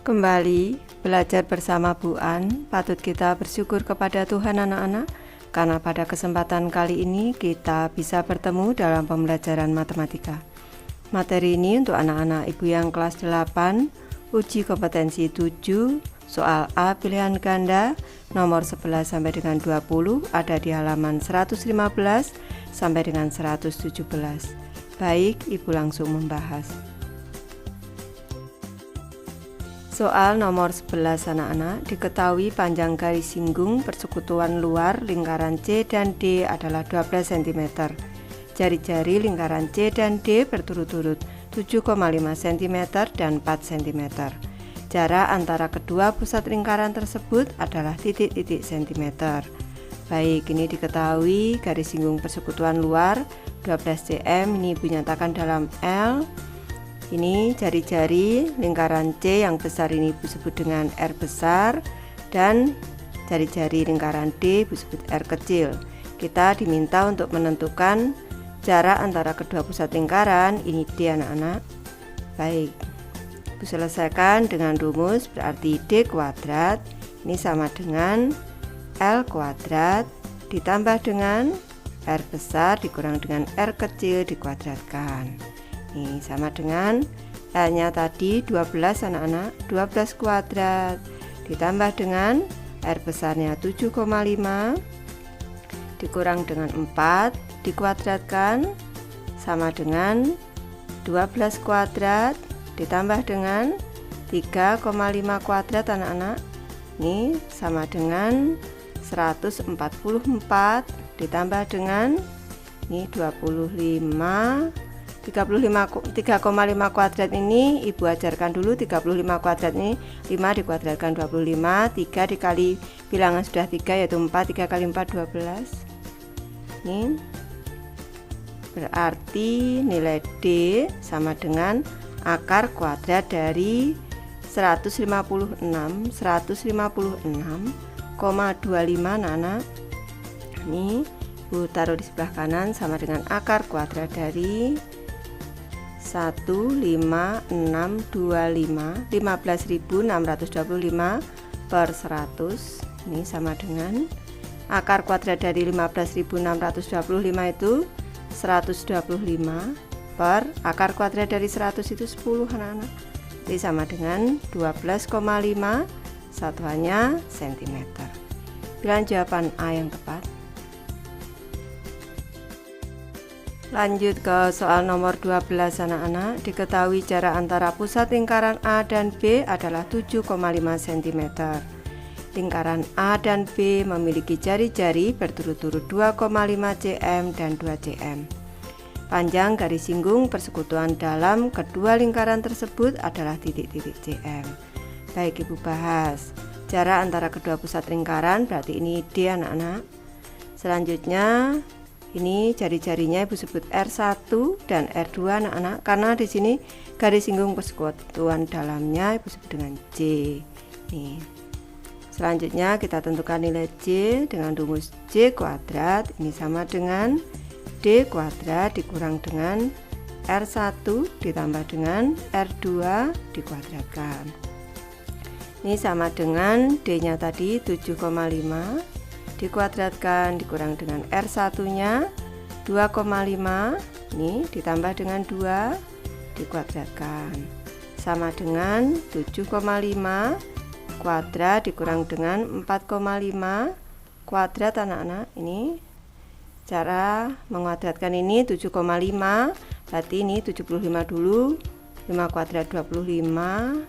Kembali belajar bersama Bu An, patut kita bersyukur kepada Tuhan anak-anak, karena pada kesempatan kali ini kita bisa bertemu dalam pembelajaran matematika. Materi ini untuk anak-anak ibu yang kelas 8, uji kompetensi 7, soal A pilihan ganda, nomor 11 sampai dengan 20, ada di halaman 115 sampai dengan 117. Baik, ibu langsung membahas. Soal nomor 11 anak-anak, diketahui panjang garis singgung persekutuan luar lingkaran C dan D adalah 12 cm. Jari-jari lingkaran C dan D berturut-turut 7,5 cm dan 4 cm. Jarak antara kedua pusat lingkaran tersebut adalah titik-titik cm. Baik, ini diketahui garis singgung persekutuan luar 12 cm, ini ibu nyatakan dalam L. Ini jari-jari lingkaran C yang besar ini ibu sebut dengan R besar, dan jari-jari lingkaran D ibu sebut R kecil. Kita diminta untuk menentukan jarak antara kedua pusat lingkaran, ini D anak-anak. Baik, ibu selesaikan dengan rumus, berarti D kuadrat ini sama dengan L kuadrat ditambah dengan R besar dikurang dengan R kecil dikuadratkan. Ini sama dengan L-nya tadi 12 anak-anak, 12 kuadrat ditambah dengan R besarnya 7,5 dikurang dengan 4 dikuadratkan sama dengan 12 kuadrat ditambah dengan 3,5 kuadrat anak-anak. Ini sama dengan 144 ditambah dengan ini 3,5 kuadrat ini ibu ajarkan dulu. 35 kuadrat ini 5 dikuadratkan 25, 3 dikali bilangan sudah 3 yaitu 4, 3 kali 4 12. Ini berarti nilai D sama dengan akar kuadrat dari 156,25 anak-anak. Ini ibu taruh di sebelah kanan sama dengan akar kuadrat dari 15.625 per 100. Ini sama dengan akar kuadrat dari 15.625 itu 125 per akar kuadrat dari 100 itu 10 anak-anak. Ini sama dengan 12,5, satuannya cm. Pilihan jawaban A yang tepat. Lanjut ke soal nomor 12 anak-anak, diketahui jarak antara pusat lingkaran A dan B adalah 7,5 cm. Lingkaran A dan B memiliki jari-jari berturut-turut 2,5 cm dan 2 cm. Panjang garis singgung persekutuan dalam kedua lingkaran tersebut adalah titik-titik cm. Baik, ibu bahas jarak antara kedua pusat lingkaran, berarti ini D anak-anak. Selanjutnya ini jari-jarinya ibu sebut R1 dan R2 anak-anak, karena di sini garis singgung persekutuan dalamnya ibu sebut dengan J. Nih. Selanjutnya kita tentukan nilai J dengan rumus J kuadrat ini sama dengan D kuadrat dikurang dengan R1 ditambah dengan R2 dikuadratkan. Ini sama dengan D-nya tadi 7,5 dikuadratkan dikurang dengan R1 nya 2,5 ini ditambah dengan 2 dikuadratkan sama dengan 7,5 kuadrat dikurang dengan 4,5 kuadrat anak-anak. Ini cara menguadratkan ini 7,5 berarti ini 75 dulu, 5 kuadrat 25,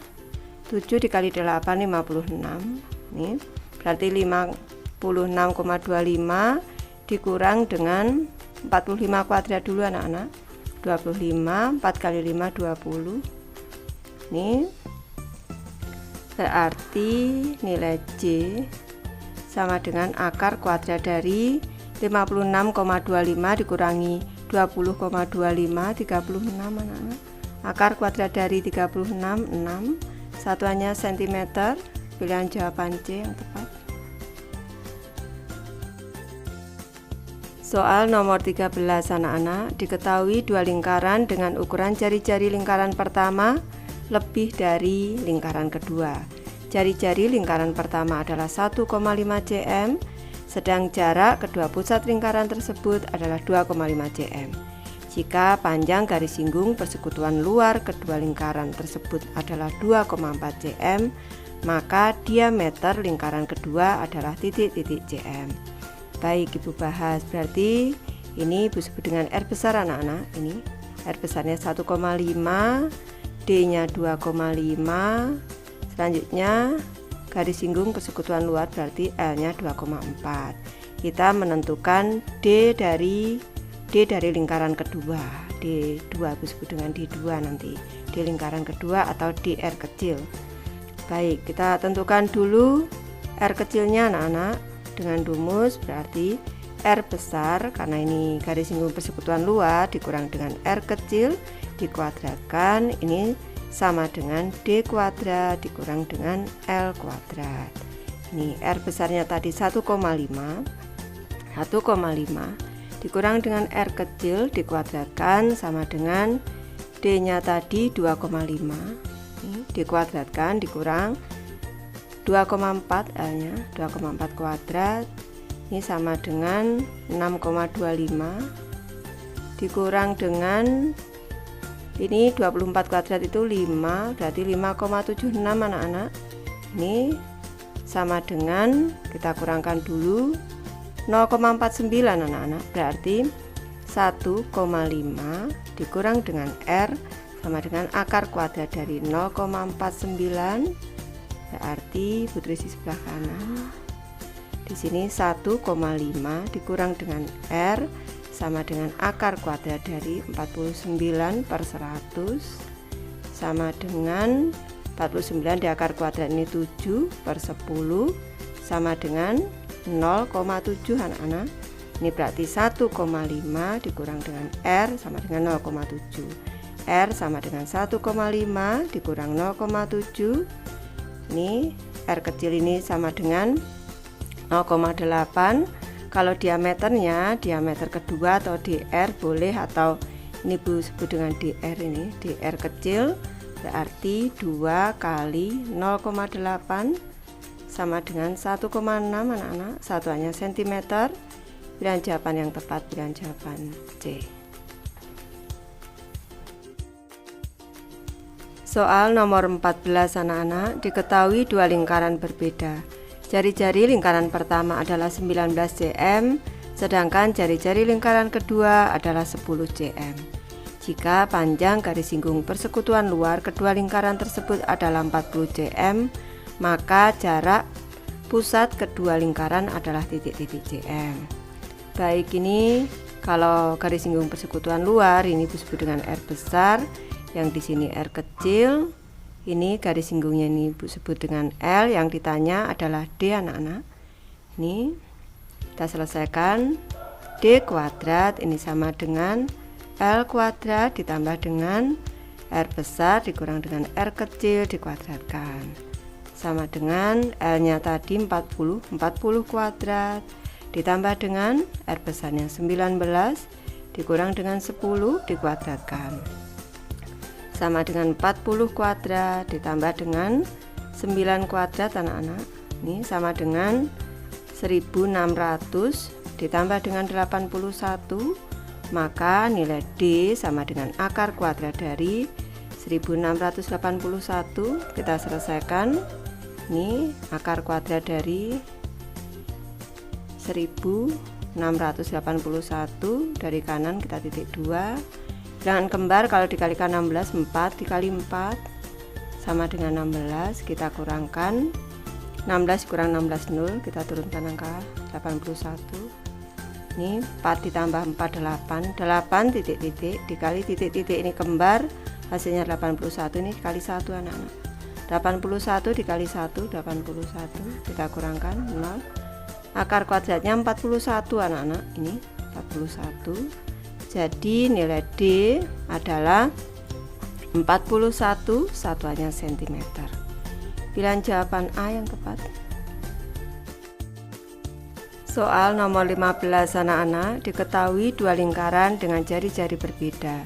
7 dikali 8 56. Ini berarti 56,25 dikurang dengan 45 kuadrat dulu anak-anak. 25, 4 kali 5 20. Ini berarti nilai J sama dengan akar kuadrat dari 56,25 dikurangi 20,25 36 anak-anak. Akar kuadrat dari 36 6, satuannya cm. Pilihan jawaban C yang tepat. Soal nomor 13 anak-anak, diketahui dua lingkaran dengan ukuran jari-jari lingkaran pertama lebih dari lingkaran kedua. Jari-jari lingkaran pertama adalah 1,5 cm, sedang jarak kedua pusat lingkaran tersebut adalah 2,5 cm. Jika panjang garis singgung persekutuan luar kedua lingkaran tersebut adalah 2,4 cm, maka diameter lingkaran kedua adalah titik-titik cm. Baik, Ibu bahas. Berarti ini Ibu sebut dengan R besar anak-anak. Ini R besarnya 1,5, D-nya 2,5. Selanjutnya garis singgung persekutuan luar berarti L-nya 2,4. Kita menentukan D dari lingkaran kedua. D2 Ibu sebut dengan D2 nanti. D lingkaran kedua atau DR kecil. Baik, kita tentukan dulu R kecilnya anak-anak dengan rumus. Berarti R besar, karena ini garis singgung persekutuan luar, dikurang dengan R kecil dikuadratkan, ini sama dengan D kuadrat dikurang dengan L kuadrat. Ini R besarnya tadi 1,5 dikurang dengan R kecil dikuadratkan sama dengan D nya tadi 2,5, dikuadratkan dikurang 2,4, L nya 2,4 kuadrat, ini sama dengan 6,25 dikurang dengan ini 24 kuadrat itu 5, berarti 5,76 anak-anak. Ini sama dengan, kita kurangkan dulu, 0,49 anak-anak, berarti 1,5 dikurang dengan R sama dengan akar kuadrat dari 0,49, berarti putri di sebelah kanan. Di sini 1,5 dikurang dengan R sama dengan akar kuadrat dari 49 per 100 sama dengan 49 di akar kuadrat ini 7 per 10 sama dengan 0,7 anak-anak. Ini berarti 1,5 dikurang dengan R sama dengan 0,7. R sama dengan 1,5 dikurang 0,7. Ini R kecil ini sama dengan 0,8. Kalau diameternya, diameter kedua atau DR boleh, atau ini Bu sebut dengan DR, ini DR kecil berarti 2 kali 0,8 sama dengan 1,6 anak-anak. Satuannya cm. Pilihan jawaban yang tepat, pilihan jawaban C. Soal nomor 14 anak-anak, diketahui dua lingkaran berbeda. Jari-jari lingkaran pertama adalah 19 cm, sedangkan jari-jari lingkaran kedua adalah 10 cm. Jika panjang garis singgung persekutuan luar kedua lingkaran tersebut adalah 40 cm, maka jarak pusat kedua lingkaran adalah titik-titik cm. Baik, ini kalau garis singgung persekutuan luar ini disebut dengan R besar, yang di sini R kecil. Ini garis singgungnya ini Bu sebut dengan L, yang ditanya adalah D anak-anak. Ini kita selesaikan. D kuadrat ini sama dengan L kuadrat ditambah dengan R besar dikurang dengan R kecil dikuadratkan, sama dengan L nya tadi 40 kuadrat ditambah dengan R besarnya 19 dikurang dengan 10 dikuadratkan, sama dengan 40 kuadrat ditambah dengan 9 kuadrat anak-anak. Ini sama dengan 1600 ditambah dengan 81, maka nilai D sama dengan akar kuadrat dari 1681. Kita selesaikan. Ini akar kuadrat dari 1681, dari kanan kita titik 2. Bilangan kembar kalau dikalikan 16, 4 dikali 4 sama dengan 16. Kita kurangkan 16 kurang 16 0, kita turunkan angka 81. Ini 4 ditambah 4 8, 8 titik-titik dikali titik-titik ini kembar, hasilnya 81. Ini dikali 1 anak-anak. 81 dikali 1, 81, kita kurangkan 0. Akar kuadratnya 41 anak-anak. Ini 41. Jadi nilai D adalah 41, satuannya cm. Pilihan jawaban A yang tepat. Soal nomor 15 anak-anak, diketahui dua lingkaran dengan jari-jari berbeda.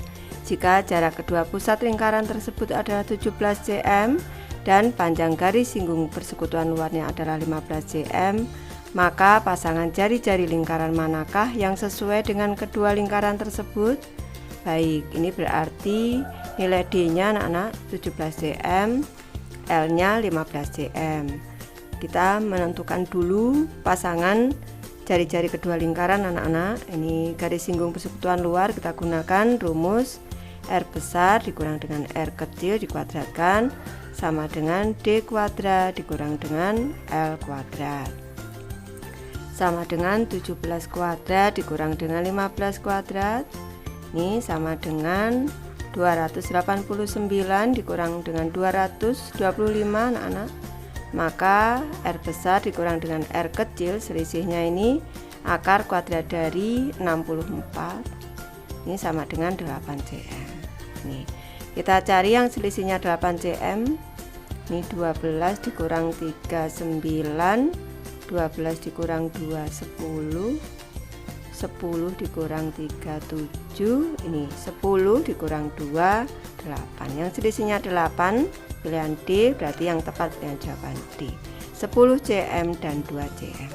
Jika jarak kedua pusat lingkaran tersebut adalah 17 cm dan panjang garis singgung persekutuan luarnya adalah 15 cm, maka pasangan jari-jari lingkaran manakah yang sesuai dengan kedua lingkaran tersebut? Baik, ini berarti nilai D-nya anak-anak 17 cm, L-nya 15 cm. Kita menentukan dulu pasangan jari-jari kedua lingkaran anak-anak. Ini garis singgung persekutuan luar, kita gunakan rumus R besar dikurang dengan R kecil dikuadratkan sama dengan D kuadrat dikurang dengan L kuadrat sama dengan 17 kuadrat dikurang dengan 15 kuadrat. Ini sama dengan 289 dikurang dengan 225 anak-anak. Maka R besar dikurang dengan R kecil, selisihnya ini akar kuadrat dari 64. Ini sama dengan 8 cm. Nih, kita cari yang selisihnya 8 cm. Ini 12 dikurang 3 9, 12 dikurang 2 10, 10 dikurang 3 7, ini 10 dikurang 2 8. Yang selisihnya 8, pilihan D, berarti yang tepat pilihan jawaban D. 10 cm dan 2 cm.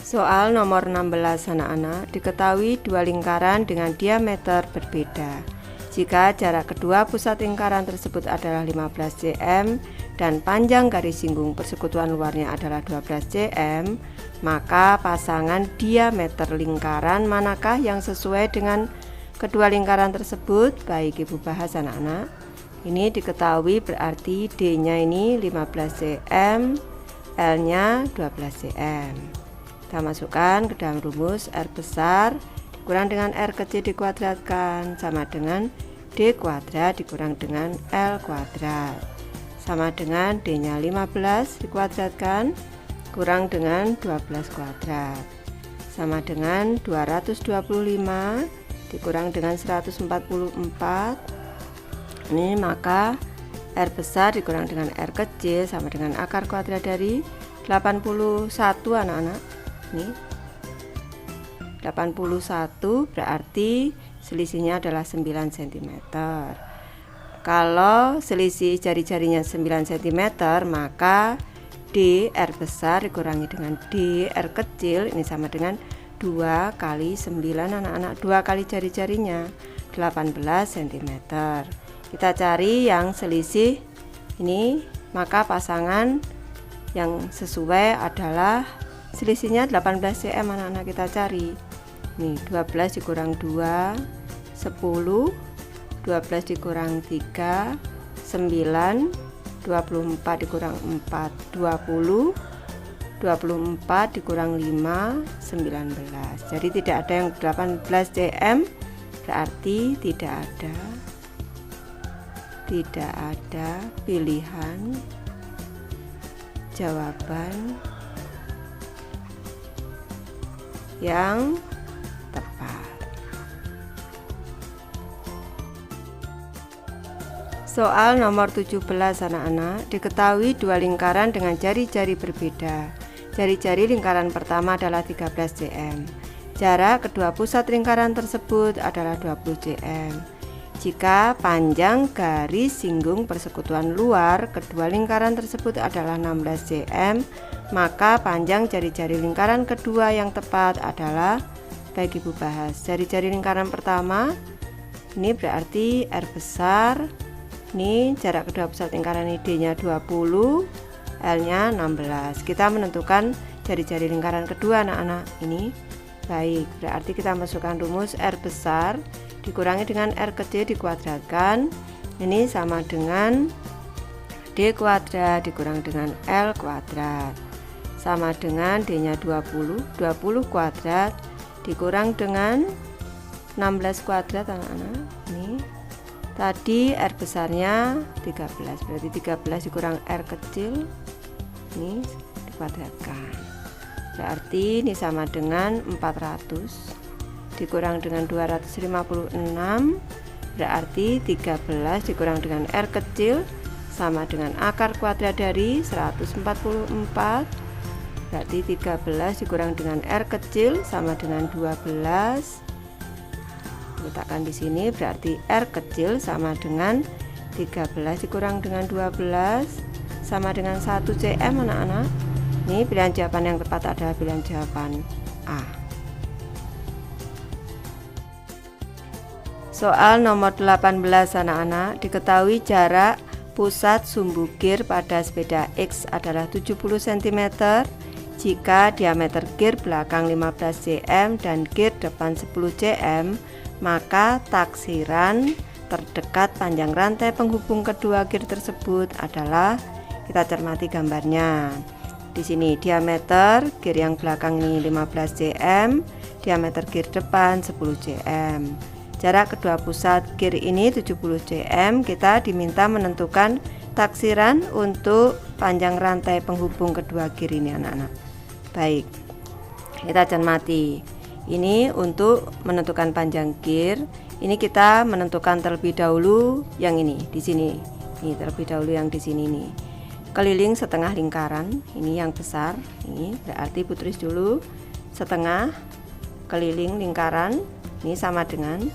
Soal nomor 16 anak-anak, diketahui dua lingkaran dengan diameter berbeda. Jika jarak kedua pusat lingkaran tersebut adalah 15 cm dan panjang garis singgung persekutuan luarnya adalah 12 cm, maka pasangan diameter lingkaran manakah yang sesuai dengan kedua lingkaran tersebut? Baik, Ibu bahas anak-anak. Ini diketahui berarti D-nya ini 15 cm, L-nya 12 cm. Kita masukkan ke dalam rumus R besar dikurang dengan R kecil dikuadratkan sama dengan D kuadrat dikurang dengan L kuadrat sama dengan D-nya 15 dikuadratkan kurang dengan 12 kuadrat sama dengan 225 dikurang dengan 144. Ini maka R besar dikurang dengan R kecil sama dengan akar kuadrat dari 81 anak-anak. Ini 81 berarti selisihnya adalah 9 cm. Kalau selisih jari-jarinya 9 cm, maka D R besar dikurangi dengan D R kecil, ini sama dengan 2 kali 9 anak-anak, 2 kali jari-jarinya 18 cm. Kita cari yang selisih ini, maka pasangan yang sesuai adalah selisihnya 18 cm anak-anak. Kita cari nih 12 dikurang 2 10, 12 dikurang 3 9, 24 dikurang 4 20, 24 dikurang 5 19. Jadi tidak ada yang 18 cm, berarti tidak ada pilihan jawaban yang tepat. Soal nomor 17 anak-anak, diketahui dua lingkaran dengan jari-jari berbeda. Jari-jari lingkaran pertama adalah 13 cm. Jarak kedua pusat lingkaran tersebut adalah 20 cm. Jika panjang garis singgung persekutuan luar kedua lingkaran tersebut adalah 16 cm, maka panjang jari-jari lingkaran kedua yang tepat adalah, baik Ibu bahas, jari-jari lingkaran pertama ini berarti R besar. Ini jarak kedua pusat lingkaran D-nya 20, L-nya 16. Kita menentukan jari-jari lingkaran kedua anak-anak. Ini baik, berarti kita masukkan rumus R besar dikurangi dengan R kecil dikuadratkan. Ini sama dengan D kuadrat dikurang dengan L kuadrat sama dengan D-nya 20, 20 kuadrat dikurang dengan 16 kuadrat anak-anak. Ini tadi R besarnya 13, berarti 13 dikurang R kecil ini dikuadratkan, berarti ini sama dengan 400 dikurang dengan 256, berarti 13 dikurang dengan R kecil sama dengan akar kuadrat dari 144, berarti 13 dikurang dengan R kecil sama dengan 12. letakkan di sini, berarti R kecil sama dengan 13 dikurang dengan 12 sama dengan 1 cm anak-anak. Ini pilihan jawaban yang tepat adalah pilihan jawaban A. Soal nomor 18 anak-anak, diketahui jarak pusat sumbu gear pada sepeda X adalah 70 cm jika diameter gear belakang 15 cm dan gear depan 10 cm, maka taksiran terdekat panjang rantai penghubung kedua gear tersebut adalah, kita cermati gambarnya. Di sini diameter gear yang belakang ini 15 cm, diameter gear depan 10 cm. Jarak kedua pusat gear ini 70 cm. Kita diminta menentukan taksiran untuk panjang rantai penghubung kedua gear ini anak-anak. Baik, kita cermati. Ini untuk menentukan panjang gear. Ini kita menentukan terlebih dahulu yang ini di sini. Ini terlebih dahulu yang di sini nih. Keliling setengah lingkaran, ini yang besar. Ini berarti tulis dulu setengah keliling lingkaran. Ini sama dengan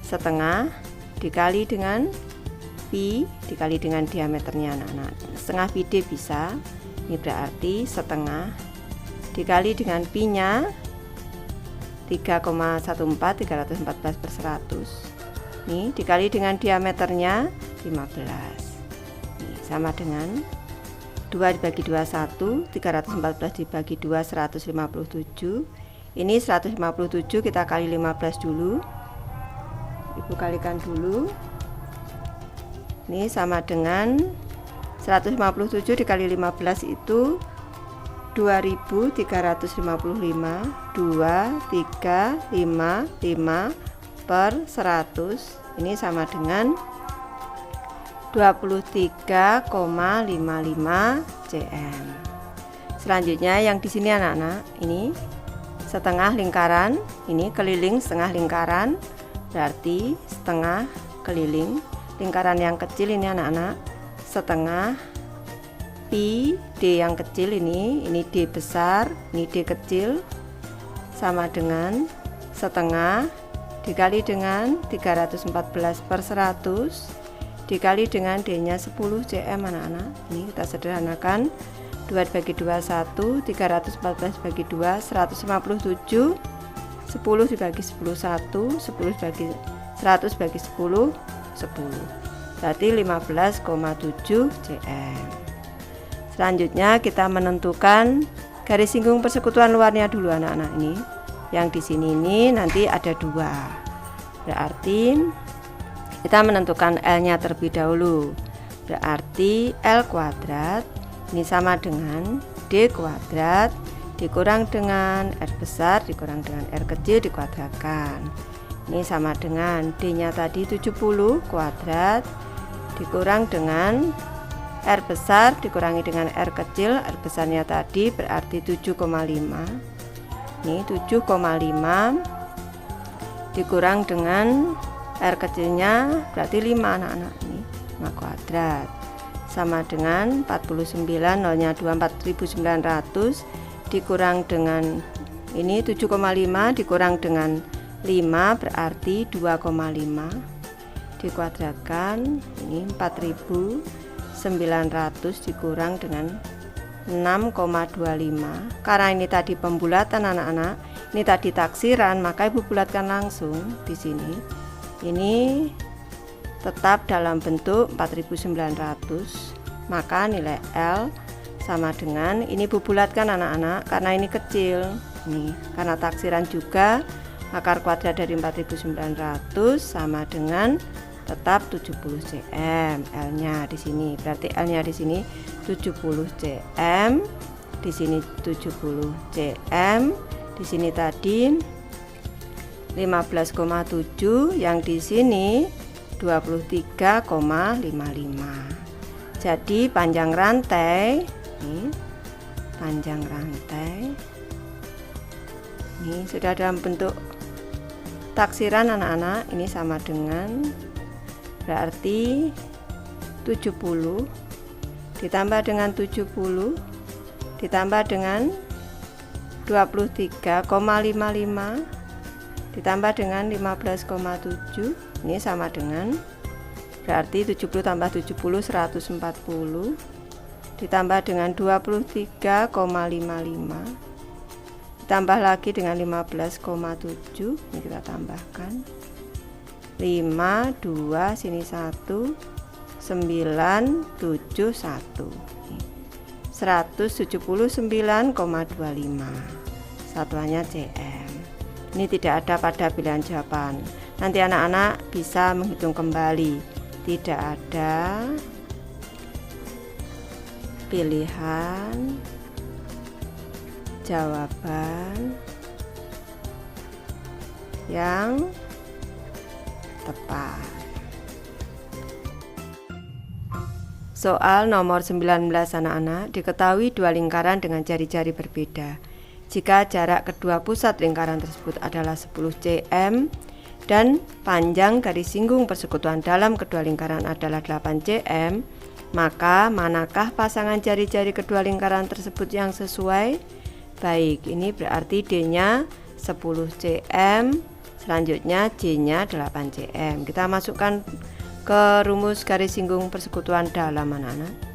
setengah dikali dengan pi dikali dengan diameternya anak-anak. Setengah pi d bisa. Ini berarti setengah dikali dengan pi nya 3,14 314/100. Ini dikali dengan diameternya 15. Ini sama dengan 2 dibagi 2 1, 314 dibagi 2 157. Ini 157 kita kali 15 dulu. Ibu kalikan dulu. Ini sama dengan 157 dikali 15 itu 2355 2355/100. Ini sama dengan 23,55 cm. Selanjutnya yang di sini anak-anak, ini setengah lingkaran, ini keliling setengah lingkaran, berarti setengah keliling lingkaran yang kecil ini anak-anak, setengah pi d yang kecil ini d besar, ini d kecil, sama dengan setengah dikali dengan 314/100 dikali dengan d nya 10 cm anak-anak. Ini kita sederhanakan, 2 dibagi 2 1, 314 dibagi 2 157, 10 dibagi 10 1, 10 dibagi 100 bagi 10 10, berarti 15,7 cm. Selanjutnya kita menentukan garis singgung persekutuan luarnya dulu anak-anak. Ini yang di sini ini nanti ada 2, berarti kita menentukan L-nya terlebih dahulu. Berarti L kuadrat ini sama dengan D kuadrat dikurang dengan R besar dikurang dengan R kecil dikuadratkan. Ini sama dengan D-nya tadi 70 kuadrat dikurang dengan R besar dikurangi dengan R kecil. R besarnya tadi berarti 7,5. Ini 7,5 dikurang dengan R kecilnya berarti 5 anak-anak. Ini 5 kuadrat sama dengan 49, nolnya 2, 4900 dikurang dengan ini 7,5 dikurang dengan 5 berarti 2,5 dikuadratkan. Ini 4900 dikurang dengan 6,25. Karena ini tadi pembulatan anak-anak, ini tadi taksiran, maka ibu bulatkan langsung di sini. Ini tetap dalam bentuk 4900, maka nilai L sama dengan ini ibu bulatkan anak-anak karena ini kecil. Nih, karena taksiran juga, akar kuadrat dari 4900 sama dengan tetap 70 cm. L-nya di sini, berarti L-nya di sini 70 cm, di sini 70 cm, di sini tadi 15,7, yang di sini 23,55. Jadi panjang rantai, ini panjang rantai ini sudah dalam bentuk taksiran anak-anak. Ini sama dengan berarti 70 ditambah dengan 70 ditambah dengan 23,55 ditambah dengan 15,7, ini sama dengan, berarti 70 tambah 70 140, ditambah dengan 23,55, ditambah lagi dengan 15,7, ini kita tambahkan 5, 2, sini 1, 9, 7, 1, 179,25, satuannya cm. Ini tidak ada pada pilihan jawaban. Nanti anak-anak bisa menghitung kembali. Tidak ada pilihan jawaban yang tepat. Soal nomor 19 anak-anak, diketahui dua lingkaran dengan jari-jari berbeda. Jika jarak kedua pusat lingkaran tersebut adalah 10 cm dan panjang garis singgung persekutuan dalam kedua lingkaran adalah 8 cm, maka manakah pasangan jari-jari kedua lingkaran tersebut yang sesuai? Baik, ini berarti D-nya 10 cm, selanjutnya J-nya 8 cm. Kita masukkan ke rumus garis singgung persekutuan dalam anak-anak.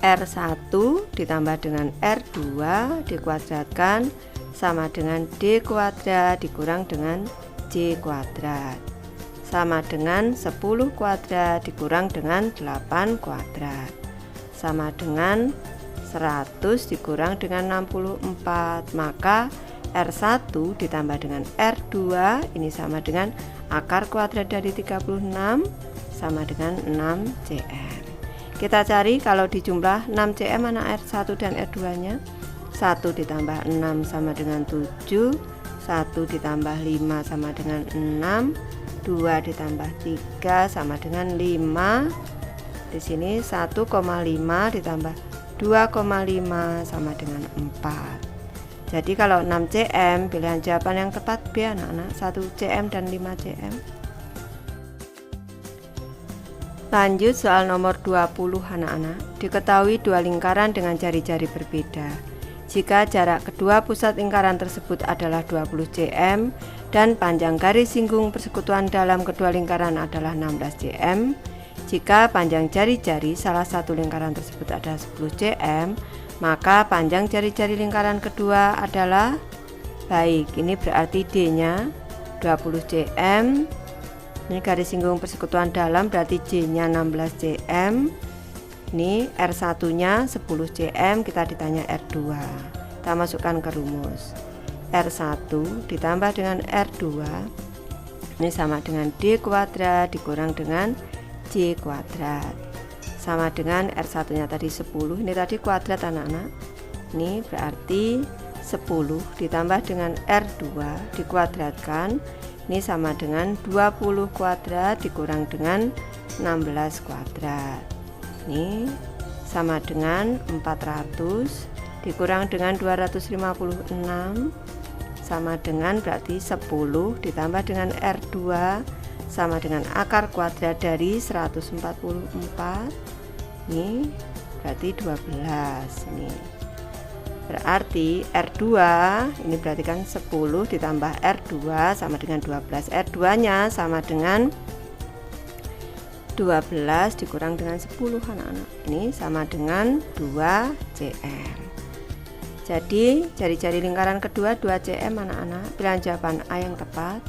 R1 ditambah dengan R2 dikuadratkan sama dengan D kuadrat dikurang dengan J kuadrat, sama dengan 10 kuadrat dikurang dengan 8 kuadrat, sama dengan 100 dikurang dengan 64. Maka R1 ditambah dengan R2 ini sama dengan akar kuadrat dari 36 sama dengan 6 cm. Kita cari kalau dijumlah 6 cm mana R1 dan R2 nya. 1 ditambah 6 sama dengan 7, 1 ditambah 5 sama dengan 6, 2 ditambah 3 sama dengan 5. Di sini 1,5 ditambah 2,5 sama dengan 4. Jadi kalau 6 cm pilihan jawaban yang tepat B anak-anak, 1 cm dan 5 cm. Lanjut soal nomor 20 anak-anak. Diketahui dua lingkaran dengan jari-jari berbeda. Jika jarak kedua pusat lingkaran tersebut adalah 20 cm dan panjang garis singgung persekutuan dalam kedua lingkaran adalah 16 cm. Jika panjang jari-jari salah satu lingkaran tersebut adalah 10 cm, maka panjang jari-jari lingkaran kedua adalah, baik, ini berarti D-nya 20 cm. Ini garis singgung persekutuan dalam berarti J-nya 16 cm. Ini R1 nya 10 cm, kita ditanya R2. Kita masukkan ke rumus. R1 ditambah dengan R2 ini sama dengan D kuadrat dikurang dengan J kuadrat, sama dengan R1 nya tadi 10, ini tadi kuadrat anak-anak. Ini berarti 10 ditambah dengan R2 dikuadratkan, ini sama dengan 20 kuadrat dikurang dengan 16 kuadrat. Ini sama dengan 400 dikurang dengan 256 sama dengan berarti 10 ditambah dengan R2 sama dengan akar kuadrat dari 144. Ini berarti 12. Ini berarti R2 ini berarti kan 10 ditambah R2 sama dengan 12. R2 nya sama dengan 12 dikurang dengan 10 anak-anak. Ini sama dengan 2 cm. Jadi jari-jari lingkaran kedua 2 cm anak-anak. Pilihan jawaban A yang tepat.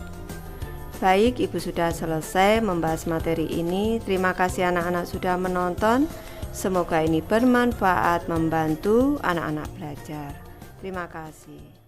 Baik, Ibu sudah selesai membahas materi ini. Terima kasih anak-anak sudah menonton. Semoga ini bermanfaat membantu anak-anak belajar. Terima kasih.